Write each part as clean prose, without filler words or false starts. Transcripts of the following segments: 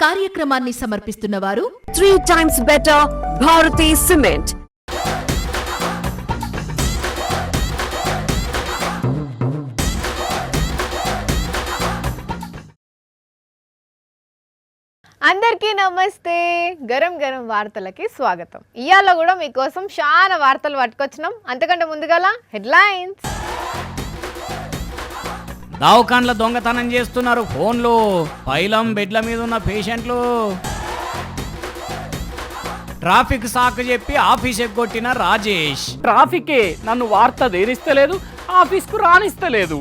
కార్యక్రమాన్ని సమర్పిస్తున్న వారు 3 times better Bharati Cement. అందరికీ నమస్తే. గరం గరం వార్తలకి స్వాగతం. ఇయాల కూడా మీకోసం చాలా వార్తలు పట్టుకొచ్చినాం. అంతకంటే ముందుగాల హెడ్లైన్స్. దావకాండ్ల దొంగతనం చేస్తున్నారు ఫోన్లు, పైలం బెడ్ల మీద ఉన్న పేషెంట్లు, ట్రాఫిక్ సాకు చెప్పి ఆఫీస్ ఎగ్గొట్టిన రాజేష్. ట్రాఫికే నన్ను వార్త దేనిస్తలేదు, ఆఫీస్కు రానిస్తలేదు.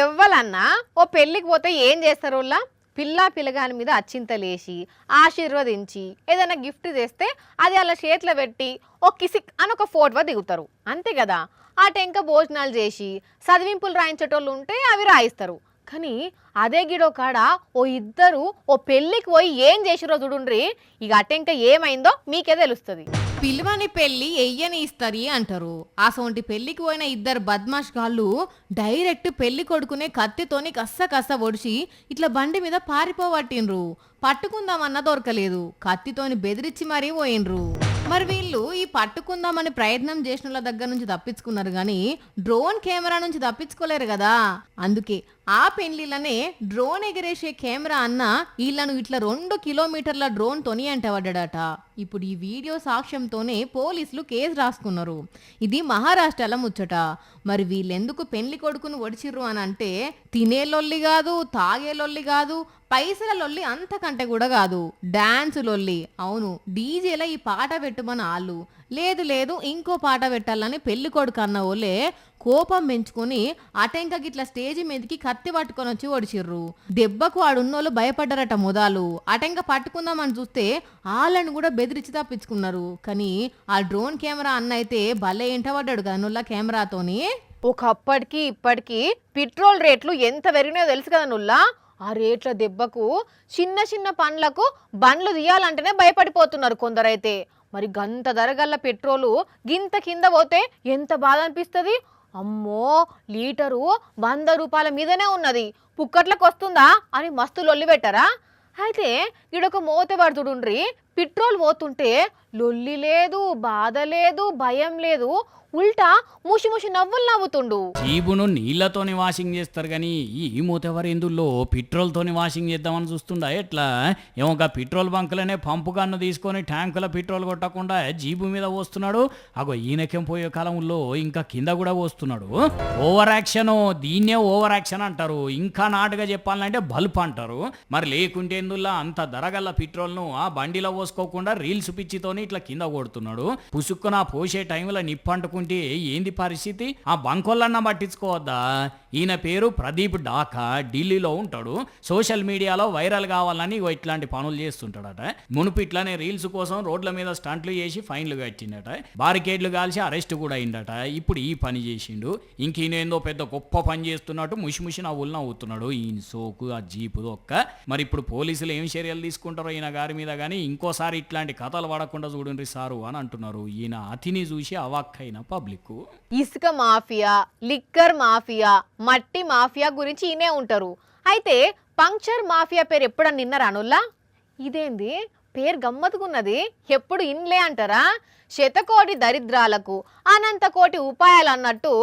ఎవ్వలన్నా ఓ పెళ్ళికి పోతే ఏం చేస్తారు? పిల్లగాని మీద అచ్చింతలేసి ఆశీర్వదించి ఏదైనా గిఫ్ట్ చేస్తే అది అలా చేతిలో పెట్టి ఓ కిసిక్ అని ఒక ఫోటో దిగుతారు, అంతే కదా. ఆ టెంక భోజనాలు చేసి చదివింపులు రాయించేటోళ్ళు ఉంటే అవి రాయిస్తారు. కానీ అదే గిడో కాడ ఓ ఇద్దరు ఓ పెళ్ళికి పోయి ఏం చేసిరో చూడుండ్రి. ఇక అటెంక ఏమైందో మీకే తెలుస్తుంది. పిలువని పెళ్లి ఎయ్యని ఇస్తారి అంటారు. అసొంటి పెళ్లికి పోయిన ఇద్దరు బద్మాష్ గాళ్ళు డైరెక్ట్ పెళ్లి కొడుకునే కత్తితోని కస్స ఒడిచి ఇట్లా బండి మీద పారిపోవట్టిండ్రు. పట్టుకుందామన్నా దొరకలేదు, కత్తితోని బెదిరించి మరీ పోయిండ్రు. మరి వీళ్ళు ఈ పట్టుకుందామని ప్రయత్నం చేసిన వాళ్ళ దగ్గర నుంచి తప్పించుకున్నారు కానీ డ్రోన్ కెమెరా నుంచి తప్పించుకోలేరు కదా. అందుకే ఆ పెళ్లిలనే డ్రోన్ ఎగరేసే కెమెరా అన్న వీళ్ళను ఇట్లా 2 కిలోమీటర్ల డ్రోన్ తోని అంటబడ్డాడట. ఇప్పుడు ఈ వీడియో సాక్ష్యంతోనే పోలీసులు కేసు రాసుకున్నారు. ఇది మహారాష్ట్రలో ముచ్చట. మరి వీళ్ళెందుకు పెళ్లి కొడుకును ఒడిచిర్రు అని అంటే తినే లొల్లి కాదు, తాగే లొల్లి కాదు, పైసల లొల్లి అంతకంటే కూడా కాదు, డాన్స్ లొల్లి. అవును, డీజేలో ఈ పాట పెట్టుమని వాళ్ళు లేదు ఇంకో పాట పెట్టాలని పెళ్లి కొడుకు అన్న వాళ్ళే కోపం పెంచుకొని అటెంక గిట్ల స్టేజ్ మీదకి కత్తి పట్టుకొని వచ్చి ఒడిచిర్రు. దెబ్బకు ఆడున్నోళ్ళు భయపడ్డారట మొదలు. అటెంక పట్టుకుందామని చూస్తే వాళ్ళని కూడా బెదిరించి తప్పించుకున్నారు. కానీ ఆ డ్రోన్ కెమెరా అన్న అయితే భలే ఎంటబడ్డాడు కదా కెమెరాతోని. ఒకప్పటికి ఇప్పటికి పెట్రోల్ రేట్లు ఎంత పెరిగినాయో తెలుసు కదా నుల్లా. ఆ రేట్ల దెబ్బకు చిన్న పండ్లకు బండ్లు తీయాలంటేనే భయపడిపోతున్నారు కొందరైతే. మరి గంత ధరగల్ల పెట్రోలు గింత కింద పోతే ఎంత బాధ అనిపిస్తుంది. అమ్మో, లీటరు 100 రూపాయల మీదనే ఉన్నది, పుక్కట్లకు వస్తుందా అని మస్తు లొల్లి పెట్టారా. అయితే ఈడొక మోతెబడుతుండ్రి, పెట్రోల్ పోతుంటే లొల్లి లేదు, బాధ లేదు, భయం లేదు, ఉల్టా ముషి నవ్వులు నవ్వుతుండు. జీబును నీళ్లతోని వాషింగ్ చేస్తారు కానీ ఈ మూతెవరు ఎందులో పెట్రోల్ తోని వాషింగ్ చేద్దామని చూస్తుండా. ఎట్లా ఏమొక పెట్రోల్ బంకులనే పంపు గన్ను తీసుకొని ట్యాంకుల పెట్రోల్ కొట్టకుండా జీబు మీద పోస్తున్నాడు. అగో ఈయనకేం పోయే కాలంలో ఇంకా కింద కూడా పోస్తున్నాడు. ఓవర్ యాక్షన్, దీన్నే ఓవర్ యాక్షన్ అంటారు. ఇంకా నాటుగా చెప్పాలంటే బల్బ్ అంటారు. మరి లేకుంటే ఎందులో అంత ధరగల్ల పెట్రోల్ను ఆ బండిలో పోసుకోకుండా రీల్స్ పిచ్చితోని ఇట్లా కింద కొడుతున్నాడు. పుసుక్కున పోసే టైంలో నిప్పంటుకుంటే ఏంది పరిస్థితి? ఆ బంకోళ్ళన్నా పట్టించుకోవద్దా? ఈయన పేరు ప్రదీప్ డాకా, ఢిల్లీలో ఉంటాడు. సోషల్ మీడియాలో వైరల్ కావాలని ఇట్లాంటి పనులు చేస్తుంటాడట. మునుపు ఇట్లానే రీల్స్ కోసం రోడ్ల మీద స్టంట్లు చేసి ఫైన్లు కట్టిండట, బారికేడ్లు కాల్చి అరెస్ట్ కూడా అయిందట. ఇప్పుడు ఈ పని చేసిండు. ఇంక ఈయనేందో పెద్ద గొప్ప పని చేస్తున్నట్టు ముషి నవ్వులు నవ్వుతున్నాడు. ఈయన సోకు ఆ జీపు ఒక్క. మరి ఇప్పుడు పోలీసులు ఏం చర్యలు తీసుకుంటారో ఈయన గారి మీద, కానీ ఇంకోసారి ఇట్లాంటి కథలు పడకుండా చూడండి సారు అని అంటున్నారు. ఈయన అతిని చూసి అవాక్కైన పబ్లిక్. ఇసుక మాఫియా, లిక్కర్ మాఫియా, మట్టి మాఫియా గురించి ఈయనే ఉంటారు. అయితే పంక్చర్ మాఫియా పేరు ఎప్పుడన్నా నిన్నరా అనుల్లా? ఇదేంది పేరు గమ్మత్తుకున్నది, ఎప్పుడు ఇన్లే అంటారా? శతకోటి దరిద్రాలకు అనంత కోటి ఉపాయాలు అన్నట్టు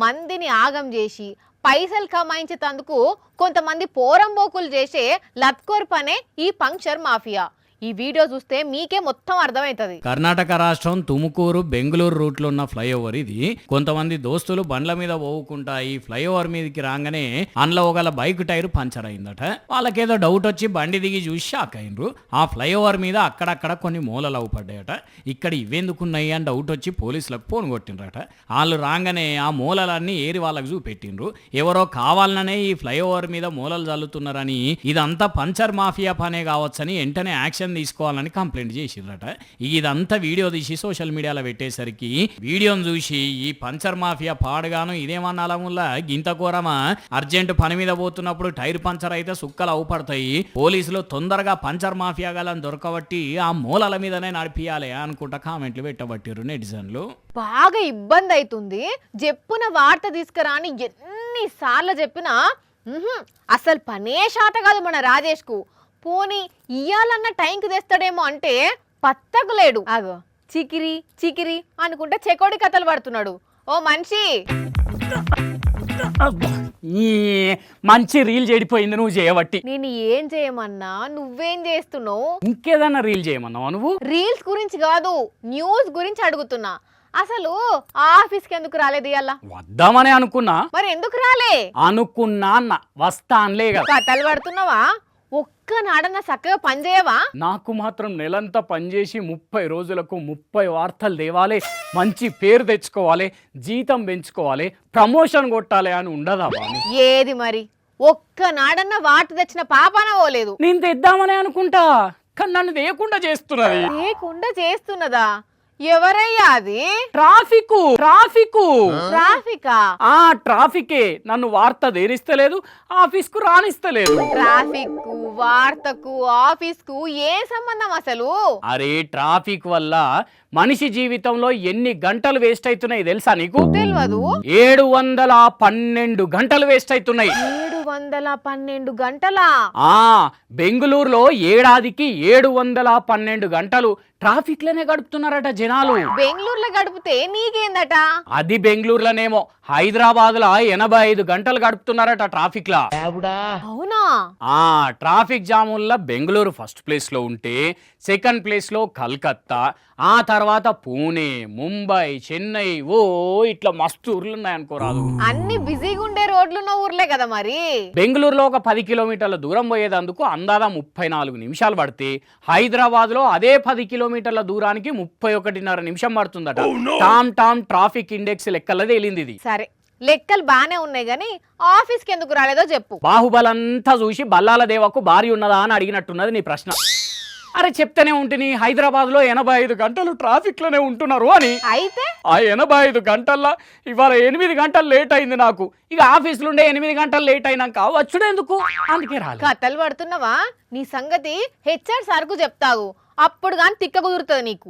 మందిని ఆగం చేసి పైసలు కమాయించేందుకు కొంతమంది పోరంబోకులు చేసే లత్కోర్ పనే ఈ పంక్చర్ మాఫియా. ఈ వీడియో చూస్తే మీకే మొత్తం అర్థమవుతుంది. కర్ణాటక రాష్ట్రం తుముకూరు బెంగళూరు రూట్లో ఉన్న ఫ్లైఓవర్ ఇది. కొంతమంది దోస్తులు బండ్ల మీద పోవుకుంటా ఈ ఫ్లైఓవర్ మీదకి రాగానే అందులో ఒకళ్ళ బైక్ టైర్ పంచర్ అయిందట. వాళ్ళకేదో డౌట్ వచ్చి బండి దిగి చూసి షాక్ అయినరు. ఆ ఫ్లైఓవర్ మీద అక్కడక్కడ కొన్ని మూలలు అవుపడ్డాయట. ఇక్కడ ఇవెందుకున్నాయి అని డౌట్ వచ్చి పోలీసులకు ఫోన్ కొట్టిండ్రట. వాళ్ళు రాగానే ఆ మూలలన్నీ ఏరి వాళ్ళకు చూపెట్టిండ్రు. ఎవరో కావాలనే ఈ ఫ్లైఓవర్ మీద మూలలు చల్లుతున్నారని, ఇదంతా పంచర్ మాఫియా పనే కావచ్చని వెంటనే యాక్షన్ తీసుకోవాలని కంప్లైంట్ చేసిరట. ఇదంతా వీడియో తీసి సోషల్ మీడియాలో పెట్టేసరికి వీడియోను చూసి ఈ పంచర్ మాఫియా పాడుగాను ఇదేమన్నాలముల్లా గింత ఘోరమా, అర్జెంట్ పని మీద పోతున్నప్పుడు టైర్ పంచర్ అయితే సుక్కలు అవుపడతాయి, పోలీసులు తొందరగా పంచర్ మాఫియా గాలని దొరకబట్టి ఆ మూలల మీదనే నడిపియాలి అనుకుంటా కామెంట్లు పెట్టబట్టిరు నెటిజన్లు. బాగా ఇబ్బంది అవుతుంది, చెప్పున వార్త తీసుకురాని ఎన్నిసార్లు చెప్పినా అసలు పనే శాత కాదు మన రాజేష్కు. పోనీ ఇయ్యాలన్న టైంకి తెస్తాడేమో అంటే పత్తకు లేడు. అగో చికిరి చికిరి అనుకుంటే చెకోడి కథలు పడుతున్నాడు. ఓ మనిషి, ఈ మంచి రీల్ చెడిపోయింది నువ్వు చేయబట్టి. నేను ఏం చేయమన్నా నువ్వేం చేస్తున్నావు? ఇంకేదన్నా రీల్ చేయమన్నావా నువ్వు? రీల్స్ గురించి కాదు, న్యూస్ గురించి అడుగుతున్నా. అసలు ఆఫీస్కి ఎందుకు రాలేదు ఇయ్యాల? వద్దామని అనుకున్నా. మరి ఎందుకు రాలే? అనుకున్నా అన్న, వస్తా అనలే కదా. కథలు పడుతున్నావా? ఒక్క నాడన్నా చక్కగా పని చేయవా? నాకు మాత్రం నెలంతా పనిచేసి 30 రోజులకు 30 వార్తలు తేవాలి, మంచి పేరు తెచ్చుకోవాలి, జీతం పెంచుకోవాలి, ప్రమోషన్ కొట్టాలి అని ఉండదా బాని? ఏది మరి ఒక్క నాడన్నా వాటి తెచ్చిన పాపాన పోలేదు. నేను తెద్దామని అనుకుంటా, కానీ నన్ను తేయకుండా చేస్తున్నది. లేకుండా చేస్తున్నదా? ఎవరయ్యా అది? ట్రాఫిక్. ట్రాఫికా? ట్రాఫికే నన్ను వార్త దేనిస్తలేదు, ఆఫీస్కు రానిస్తలేదు. ట్రాఫిక్ వార్తకు ఆఫీస్కు ఏ సంబంధం అసలు? అరే ట్రాఫిక్ వల్ల మనిషి జీవితంలో ఎన్ని గంటలు వేస్ట్ అవుతున్నాయి తెలుసా నీకు? తెలియదు. 712 గంటలు వేస్ట్ అవుతున్నాయి. 712 గంటలా? బెంగుళూరులో ఏడాదికి 712 గంటలు ట్రాఫిక్ లోనే గడుపుతున్నారట జనాలు. బెంగళూరులో గడిపితే నీకేందట? అది బెంగళూరులోనేమో, హైదరాబాద్ లో 85 గంటలు గడుపుతున్నారట ట్రాఫిక్ లా. అవునా? ట్రాఫిక్ జాముల్లో బెంగళూరు ఫస్ట్ ప్లేస్ లో ఉంటే, సెకండ్ ప్లేస్ లో కల్కత్తా, ఆ తర్వాత పూణే, ముంబై, చెన్నై, ఇట్లా మస్తు ఊర్లు ఉన్నాయనుకోరాదు. అన్ని బిజీగా ఉండే రోడ్లున్న ఊర్లే కదా మరి. బెంగళూరులో ఒక 10 కిలోమీటర్ల దూరం పోయేదందుకు అందాదా 34 నిమిషాలు పడితే, హైదరాబాద్ లో అదే 10 కిలోమీటర్ల దూరానికి 31.5 నిమిషం పడుతుందట. టామ్ ట్రాఫిక్ ఇండెక్స్ లెక్కల్లో తేలింది ఇది. సరే, లెక్కలు బానే ఉన్నాయి గానీ ఆఫీస్కి ఎందుకు రాలేదో చెప్పు. బాహుబలంతా చూసి బల్లాల దేవకు భార్య ఉన్నదా అని అడిగినట్టున్నది నీ ప్రశ్న. అరే చెప్తూనే ఉంటుంది, హైదరాబాద్ లో 85 గంటలు ట్రాఫిక్ లోనే ఉంటున్నారు అని. అయితే ఆ 85 గంటల్లో ఇవాళ 8 గంటలు లేట్ అయింది నాకు. ఇక ఆఫీసులో ఉండే 8 గంటలు లేట్ అయినాక వచ్చుడేందుకు, అందుకే రాలేదు. కథలు పడుతున్నావా? నీ సంగతి హెచ్ఆర్ సార్కు చెప్తావు, అప్పుడు కానీ తిక్క కుదురుతుంది నీకు.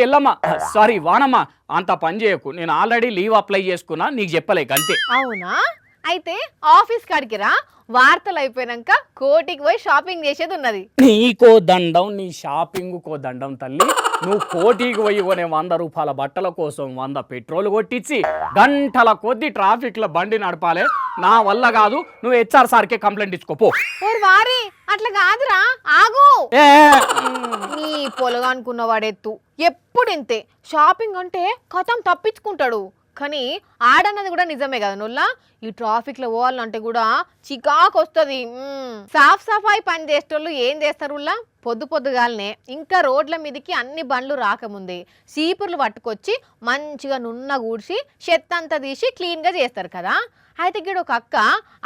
ఎల్లమ్మ, సారీ వానమ్మ, అంత పని చేయకు. నేను ఆల్రెడీ లీవ్ అప్లై చేసుకున్నా, నీకు చెప్పలేక అంతే. అవునా? అయితే ఆఫీస్ కాడికి రా, వార్తలు అయిపోయినాక కోటికి పోయి షాపింగ్ చేసేది ఉన్నది. నీకో దండం, నీ షాపింగ్ కో దండం తల్లి. నువ్వు కోటికి పోయి కొనే 100 రూపాయల బట్టల కోసం 100 పెట్రోల్ కొట్టించి గంటల కొద్ది ట్రాఫిక్ లో బండి నడపాలి. నా వల్ల కాదు, నువ్వు హెచ్ఆర్ సార్కే కంప్లైంట్ ఇచ్చుకోపో. వారి అట్లా కాదురా, ఆగు. నీ పొలగా అనుకున్న వాడెత్తు ఎప్పుడు ఇంతే. షాపింగ్ అంటే కథం తప్పించుకుంటాడు. కానీ ఆడన్నది కూడా నిజమే కదా నుల్లా. ఈ ట్రాఫిక్ లో పోవాలంటే కూడా చికాకు వస్తుంది. సాఫ్ సఫాయి పని చేసేటోళ్ళు ఏం చేస్తారు? పొద్దుగాలనే ఇంకా రోడ్ల మీదకి అన్ని బండ్లు రాకముందే సీపుర్లు పట్టుకొచ్చి మంచిగా నున్న కూర్చి చెత్త అంతా తీసి క్లీన్ గా చేస్తారు కదా. అయితే ఇక్కడ ఒక అక్క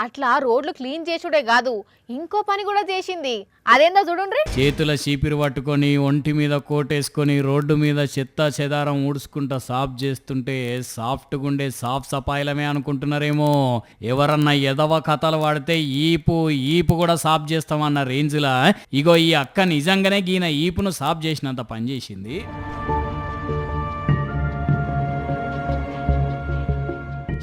అట్లా రోడ్లు క్లీన్ చేసుడే కాదు, ఇంకో పని కూడా చేసింది. అదేందో చూడండి. చేతుల చీపిరి పట్టుకొని ఒంటి మీద కోటేసుకొని రోడ్డు మీద చెత్త చెదారం ఊడ్చుకుంటా సాఫ్ చేస్తుంటే సాఫ్ట్ గుండే సాఫ్ సఫాయిలమే అనుకుంటున్నారేమో. ఎవరన్నా ఎదవ కథలు వాడితే ఈపు కూడా సాఫ్ చేస్తామన్న రేంజ్లా ఇగో ఈ అక్క నిజంగానే గీన ఈపును సాఫ్ చేసినంత పని చేసింది.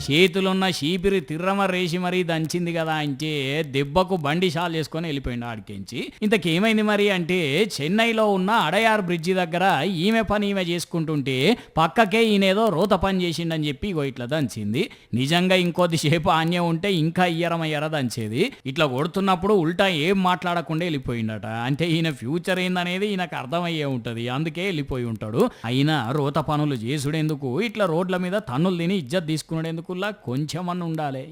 చేతులున్న చీపిరి తిర్రమ రేసి మరీ దంచింది కదా అంటే దెబ్బకు బండి షాల్ చేసుకొని వెళ్ళిపోయిండు ఆడికించి. ఇంతకేమైంది మరి అంటే, చెన్నైలో ఉన్న అడయార్ బ్రిడ్జి దగ్గర ఈమె పని ఈమె చేసుకుంటుంటే పక్కకే ఈయనేదో రోత పని చేసిండని చెప్పి ఇగో ఇట్లా దంచింది. నిజంగా ఇంకొద్దిసేపు ఆన్యం ఉంటే ఇంకా ఇయ్యరమయ్యర దంచేది. ఇట్లా కొడుతున్నప్పుడు ఉల్టా ఏం మాట్లాడకుండా వెళ్ళిపోయిండట. అంటే ఈయన ఫ్యూచర్ ఏందనేది ఈయనకు అర్థమయ్యే ఉంటది, అందుకే వెళ్ళిపోయి ఉంటాడు. అయినా రోత పనులు చేసుడెందుకు, ఇట్లా రోడ్ల మీద తన్నులు తిని ఇజ్జత్ తీసుకునేందుకు కొంచెం అన్న ఉండాలి.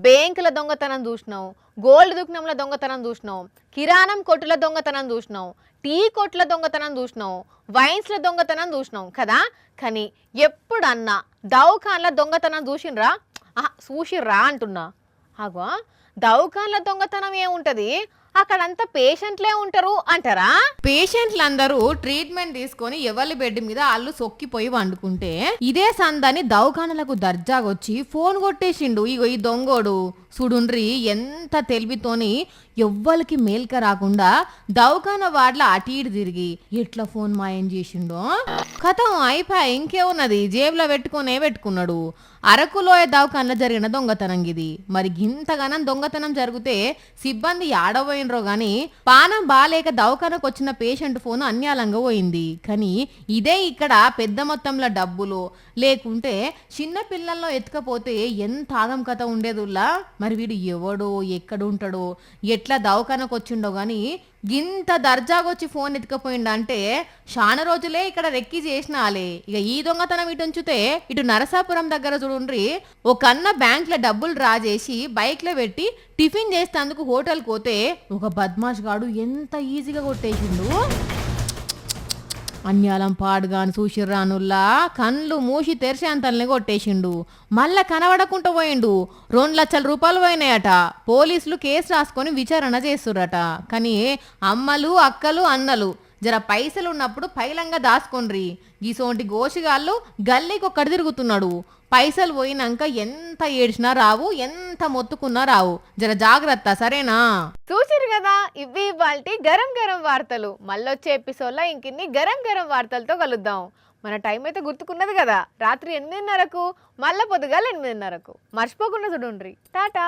బ్యాంకుల దొంగతనం చూసినావు, గోల్డ్ దుకాణంల దొంగతనం చూసినావు, కిరాణం కొట్టుల దొంగతనం చూసినావు, టీ కొట్ల దొంగతనం చూసినావు, వైన్స్ల దొంగతనం చూసినావు కదా. కానీ ఎప్పుడన్నా దవాఖాన్ల దొంగతనం చూసిర్రా అంటున్నా. అగో దవాఖాన్ల దొంగతనం ఏముంటది, అక్కడంతా పేషెంట్లే ఉంటారు అంటారా? పేషెంట్లందరూ ట్రీట్మెంట్ తీసుకొని ఎవరి బెడ్ మీద అల్లు సొక్కిపోయి వండుకుంటే ఇదే సందని దవాఖానలకు దర్జాగొచ్చి ఫోన్ కొట్టేసిండు ఇగో ఈ దొంగోడు. చూడుండ్రి ఎంత తెలివితోని ఎవ్వరికి మేల్క రాకుండా దవాఖాన వాడ్ల అటు ఇటు తిరిగి ఎట్లా ఫోన్ మాయం చేసిండో కథం అయిపోయి ఇంకే ఉన్నది జేబులో పెట్టుకున్నాడు. అరకులోయ దవాఖానలో జరిగిన దొంగతనం ఇది. మరి గింతగానం దొంగతనం జరిగితే సిబ్బంది ఆడబోయినరో గాని పానం బాలేక దవాఖానకు వచ్చిన పేషెంట్ ఫోన్ అన్యాలంగా పోయింది. కానీ ఇదే ఇక్కడ పెద్ద మొత్తంలో డబ్బులు లేకుంటే చిన్న పిల్లల్లో ఎత్తుకపోతే ఎంత ఆగం కథ ఉండేదిలా. మరి వీడు ఎవడో ఎక్కడుంటాడో ఎట్లా దవాఖానకు వచ్చిండో గాని గింత దర్జాగొచ్చి ఫోన్ ఎత్తుకపోయిండ అంటే చాలా రోజులే ఇక్కడ రెక్కి చేసినాలే. ఇక ఈ దొంగతనం ఇటు ఉంచితే ఇటు నరసాపురం దగ్గర చూడుండ్రి ఒక అన్న బ్యాంక్ లో డబ్బులు డ్రా చేసి బైక్ లో పెట్టి టిఫిన్ చేసేందుకు హోటల్ పోతే ఒక బద్మాష్ గాడు ఎంత ఈజీగా కొట్టేసిండు. అన్యాలం పాడుగాని చూసిర్రానుల్లా కళ్ళు మూసి తెరిచేంతల్ని కొట్టేసిండు. మళ్ళా కనబడకుండా పోయిండు. 2 లక్షల రూపాయలు పోయినాయట. పోలీసులు కేసు రాసుకొని విచారణ చేస్తుర్రట. కానీ అమ్మలు అక్కలు అన్నలు జర పైసలు ఉన్నప్పుడు పైలంగా దాచుకోండ్రి. గీసోంటి గోషిగాళ్ళు గల్లీకి ఒక్కడు తిరుగుతున్నాడు. పైసలు పోయినాక ఎంత ఏడ్చినా రావు, ఎంత మొత్తుకున్నా రావు. జర జాగ్రత్త, సరేనా? చూసిరు కదా, ఇవి ఇవాల్టి గరం గరం వార్తలు. మళ్ళొచ్చే ఎపిసోడ్లో ఇంకిన్ని గరం గరం వార్తలతో కలుద్దాం. మన టైం అయితే గుర్తుకున్నది కదా, రాత్రి 8:30కు మళ్ళా పొద్దుగాల 8:30కు. మర్చిపోకుండా చూడుండ్రి. టాటా.